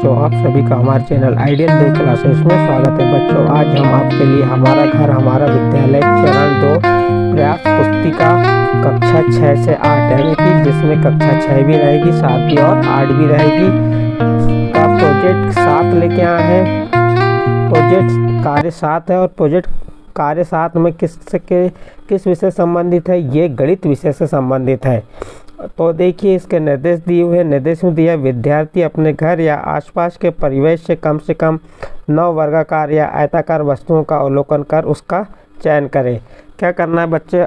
बच्चों, आप सभी का हमारे चैनल आइडियल डे क्लासेस में स्वागत है। बच्चों, आज हम आपके लिए हमारा घर हमारा विद्यालय चरण 2 प्रयास पुस्तिका कक्षा 6 से 8 यानी कि जिसमें कक्षा 6 भी रहेगी, 7 भी और 8 भी रहेगी का प्रोजेक्ट 7 लेके आए हैं। प्रोजेक्ट कार्य 7 है और प्रोजेक्ट कार्य 7 में किस विषय संबंधित है? ये गणित विषय से संबंधित है। तो देखिए, इसके निर्देश दिए हुए हैं। निर्देश में दिया विद्यार्थी अपने घर या आसपास के परिवेश से कम 9 वर्गाकार या आयताकार वस्तुओं का अवलोकन कर उसका चयन करें। क्या करना है बच्चे?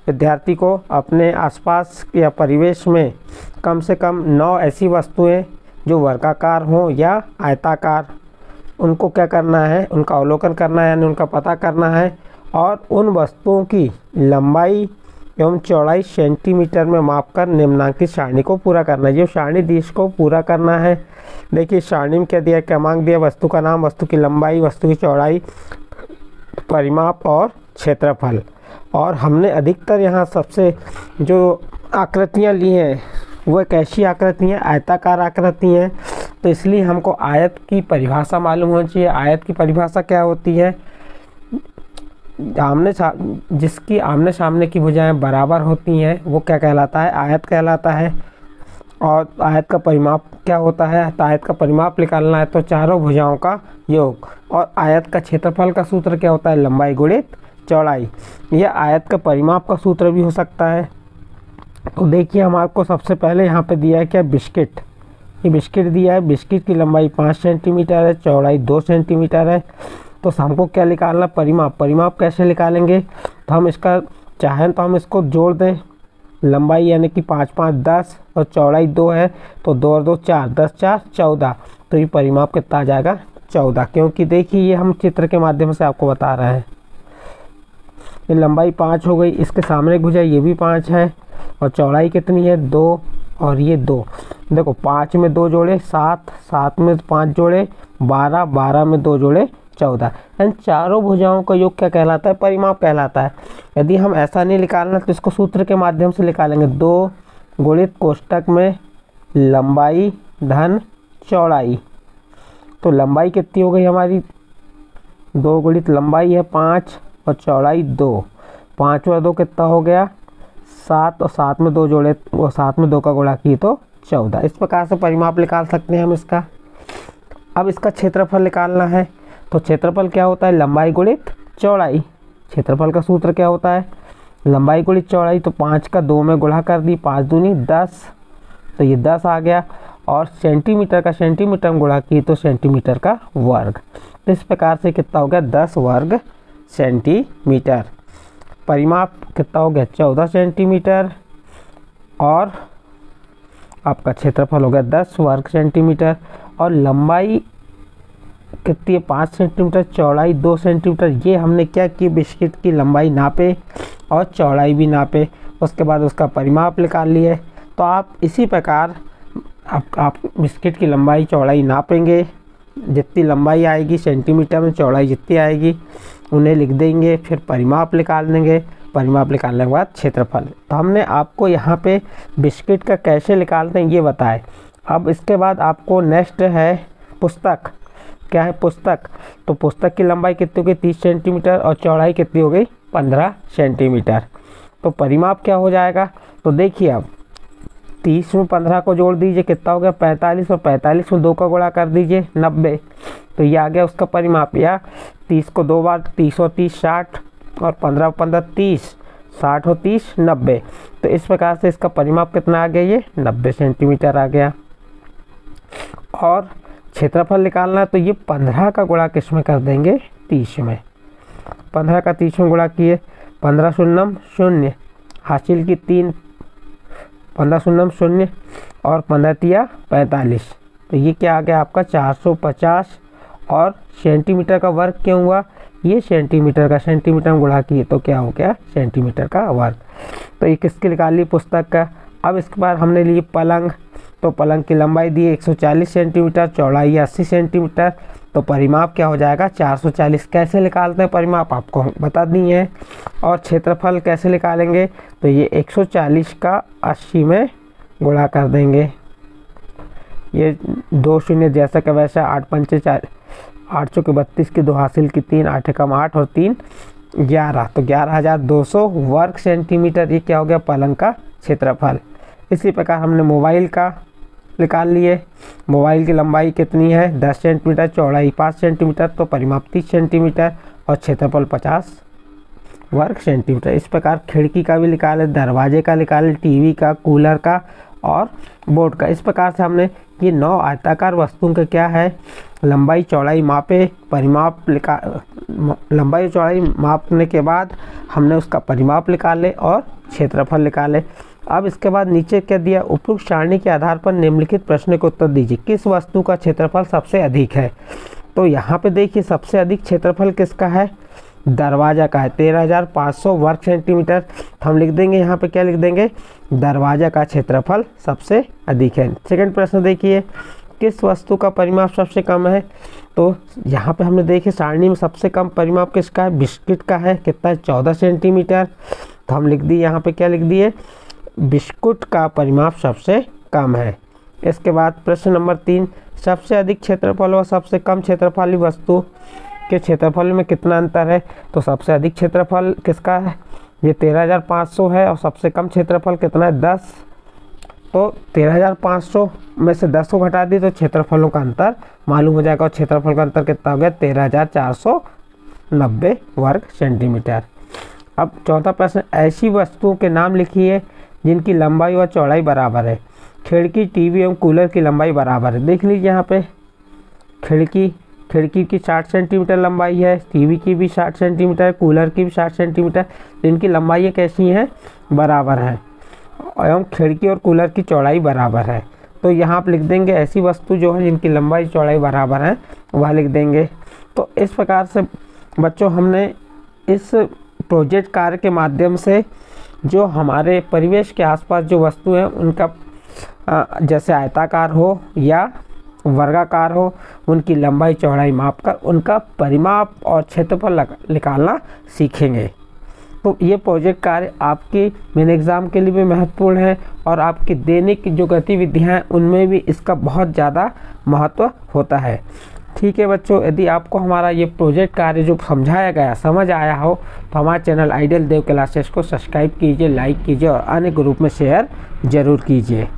विद्यार्थी को अपने आसपास या परिवेश में कम से कम 9 ऐसी वस्तुएं जो वर्गाकार हों या आयताकार, उनको क्या करना है? उनका अवलोकन करना है, यानी उनका पता करना है और उन वस्तुओं की लंबाई एवं चौड़ाई सेंटीमीटर में मापकर निम्नांकित सारणी को पूरा करना है। जो सारणी दी इसको पूरा करना है। देखिए, सारणी में क्या दिया, क्या मांग दिया? वस्तु का नाम, वस्तु की लंबाई, वस्तु की चौड़ाई, परिमाप और क्षेत्रफल। और हमने अधिकतर यहाँ सबसे जो आकृतियाँ ली हैं वो कैसी आकृति हैं? आयताकार आकृति हैं। तो इसलिए हमको आयत की परिभाषा मालूम होनी चाहिए। आयत की परिभाषा क्या होती है? जिसकी आमने सामने की भुजाएं बराबर होती हैं वो क्या कहलाता है? आयत कहलाता है। और आयत का परिमाप क्या होता है? तो आयत का परिमाप निकालना है तो चारों भुजाओं का योग। और आयत का क्षेत्रफल का सूत्र क्या होता है? लंबाई गुणित चौड़ाई। यह आयत का परिमाप का सूत्र भी हो सकता है। तो देखिए, हमारे को सबसे पहले यहाँ पे दिया है क्या? बिस्किट। ये बिस्किट दिया है। बिस्किट की लंबाई 5 सेंटीमीटर है, चौड़ाई 2 सेंटीमीटर है। तो हमको क्या निकालना? परिमाप। परिमाप कैसे निकालेंगे? तो हम इसका चाहें तो हम इसको जोड़ दें। लंबाई यानी कि 5 5 10 और चौड़ाई 2 है तो 2 और 2 4, 10 4 14। तो ये परिमाप कितना आ जाएगा? 14। क्योंकि देखिए, ये हम चित्र के माध्यम से आपको बता रहे हैं। ये लंबाई 5 हो गई, इसके सामने भुजा ये भी 5 है और चौड़ाई कितनी है? 2 और ये 2। देखो, 5 में 2 जोड़े 7, 7 में 5 जोड़े 12, 12 में 2 जोड़े 14। इन चारों भुजाओं का योग क्या कहलाता है? परिमाप कहलाता है। यदि हम ऐसा नहीं निकालना तो इसको सूत्र के माध्यम से निकालेंगे। 2 गुणित कोष्टक में लंबाई धन चौड़ाई। तो लंबाई कितनी हो गई हमारी? 2 गुणित लंबाई है 5 और चौड़ाई 2। 5 और 2 कितना हो गया? 7 और 7 में 2 जोड़े, वो 7 में 2 का गुणा किए तो 14। इस प्रकार से परिमाप निकाल सकते हैं हम इसका। अब इसका क्षेत्रफल निकालना है। तो क्षेत्रफल क्या होता है? लंबाई गुणित चौड़ाई। क्षेत्रफल का सूत्र क्या होता है? लंबाई गुणित चौड़ाई। तो 5 का 2 में गुणा कर दी, 5 दूनी 10, तो ये 10 आ गया। और सेंटीमीटर का सेंटीमीटर में गुणा की तो सेंटीमीटर का वर्ग। तो इस प्रकार से कितना हो गया? 10 वर्ग सेंटीमीटर। परिमाप कितना हो गया? 14 सेंटीमीटर। और आपका क्षेत्रफल हो गया 10 वर्ग सेंटीमीटर। और लंबाई कितनी है? 5 सेंटीमीटर, चौड़ाई 2 सेंटीमीटर। ये हमने क्या की? बिस्किट की लंबाई नापे और चौड़ाई भी नापे, उसके बाद उसका परिमाप निकाल लिए। तो आप इसी प्रकार आप बिस्किट की लंबाई चौड़ाई नापेंगे, जितनी लंबाई आएगी सेंटीमीटर में, चौड़ाई जितनी आएगी उन्हें लिख देंगे, फिर परिमाप निकाल देंगे। परिमाप निकालने के बाद क्षेत्रफल। तो हमने आपको यहाँ पे बिस्किट का कैसे निकालते हैं ये बताए। अब इसके बाद आपको नेक्स्ट है पुस्तक। क्या है? पुस्तक। तो पुस्तक की लंबाई कितनी हो गई? 30 सेंटीमीटर और चौड़ाई कितनी हो गई? 15 सेंटीमीटर। तो परिमाप क्या हो जाएगा? तो देखिए, अब 30 में 15 को जोड़ दीजिए, कितना हो गया? 45 और 45 में 2 का गुणा कर दीजिए 90। तो ये आ गया उसका परिमाप। या 30 को 2 बार, 30 और 30 60 और 15 और 15 30, 60 और 30 90। तो इस प्रकार से इसका परिमाप कितना आ गया? ये 90 सेंटीमीटर आ गया। और क्षेत्रफल निकालना है तो ये 15 का गुणा किस में कर देंगे? 30 में। 15 का 30 में गुणा किए, 15 शून्यम 0 हासिल की 3, 15 शून्यम 0 और 15 तिया 45। तो ये क्या आ गया आपका? 450। और सेंटीमीटर का वर्ग क्यों हुआ? ये सेंटीमीटर का सेंटीमीटर में गुणा किए तो क्या हो गया? सेंटीमीटर का वर्ग। तो ये किसकी निकाली? पुस्तक का। अब इसके बाद हमने लिए पलंग। तो पलंग की लंबाई दी 140 सेंटीमीटर, चौड़ाई 80 सेंटीमीटर। तो परिमाप क्या हो जाएगा? 440। कैसे निकालते हैं परिमाप आपको बता दिए हैं। और क्षेत्रफल कैसे निकालेंगे? तो ये 140 का 80 में गुणा कर देंगे। ये 2 शून्य जैसा का वैसा, 8 पंचे 4, 8 चौके 32 की 2 हासिल की 3, 8 एकम 8 और 3 11, तो 11,200 वर्ग सेंटीमीटर ये क्या हो गया पलंग का क्षेत्रफल। इसी प्रकार हमने मोबाइल का निकाल लिए। मोबाइल की लंबाई कितनी है 10 सेंटीमीटर, चौड़ाई 5 सेंटीमीटर, तो परिमाप 30 सेंटीमीटर और क्षेत्रफल 50 वर्ग सेंटीमीटर। इस प्रकार खिड़की का भी निकाले, दरवाजे का निकाले, टीवी का, कूलर का और बोर्ड का। इस प्रकार से हमने ये 9 आयताकार वस्तुओं का क्या है लंबाई चौड़ाई मापे, परिमाप लंबाई चौड़ाई मापने के बाद हमने उसका परिमाप निकाले और क्षेत्रफल निकाले। अब इसके बाद नीचे क्या दिया, उपयुक्त सारणी के आधार पर निम्नलिखित प्रश्न के उत्तर दीजिए। किस वस्तु का क्षेत्रफल सबसे अधिक है? तो यहाँ पे देखिए सबसे अधिक क्षेत्रफल किसका है, दरवाजा का है, 13,500 वर्ग सेंटीमीटर। हम लिख देंगे यहाँ पे क्या लिख देंगे, दरवाजा का क्षेत्रफल सबसे अधिक है। सेकंड प्रश्न देखिए, किस वस्तु का परिमाप सबसे कम है? तो यहाँ पे हमने देखे सारणी में सबसे कम परिमाप किसका है, बिस्किट का है, कितना है 14 सेंटीमीटर। तो हम लिख दिए यहाँ पे क्या लिख दिए, बिस्कुट का परिमाप सबसे कम है। इसके बाद प्रश्न नंबर 3, सबसे अधिक क्षेत्रफल और सबसे कम क्षेत्रफल वस्तु के क्षेत्रफल में कितना अंतर है? तो सबसे अधिक क्षेत्रफल किसका है, ये 13,500 है और सबसे कम क्षेत्रफल कितना है 10। तो 13,500 में से 10 को घटा दी तो क्षेत्रफलों का अंतर मालूम हो जाएगा और क्षेत्रफल का अंतर कितना हो गया 13,490 वर्ग सेंटीमीटर। अब चौथा प्रश्न, ऐसी वस्तुओं के नाम लिखिए जिनकी लंबाई व चौड़ाई बराबर है। खिड़की, टीवी एवं कूलर की लंबाई बराबर है। देख लीजिए यहाँ पे खिड़की की 60 सेंटीमीटर लंबाई है, टीवी की भी 60 सेंटीमीटर, कूलर की भी 60 सेंटीमीटर, जिनकी लंबाई कैसी हैं बराबर है एवं खिड़की और कूलर की चौड़ाई बराबर है। तो यहाँ आप लिख देंगे ऐसी वस्तु जो है जिनकी लंबाई चौड़ाई बराबर है वह लिख देंगे। तो इस प्रकार से बच्चों हमने इस प्रोजेक्ट कार्य के माध्यम से जो हमारे परिवेश के आसपास जो वस्तु है उनका जैसे आयताकार हो या वर्गाकार हो उनकी लंबाई चौड़ाई मापकर उनका परिमाप और क्षेत्रफल निकालना सीखेंगे। तो ये प्रोजेक्ट कार्य आपके मेन एग्ज़ाम के लिए भी महत्वपूर्ण है और आपकी दैनिक जो गतिविधियाँ हैं उनमें भी इसका बहुत ज़्यादा महत्व होता है। ठीक है बच्चों, यदि आपको हमारा ये प्रोजेक्ट कार्य जो समझाया गया समझ आया हो तो हमारे चैनल आइडियल देव क्लासेस को सब्सक्राइब कीजिए, लाइक कीजिए और अन्य ग्रुप में शेयर ज़रूर कीजिए।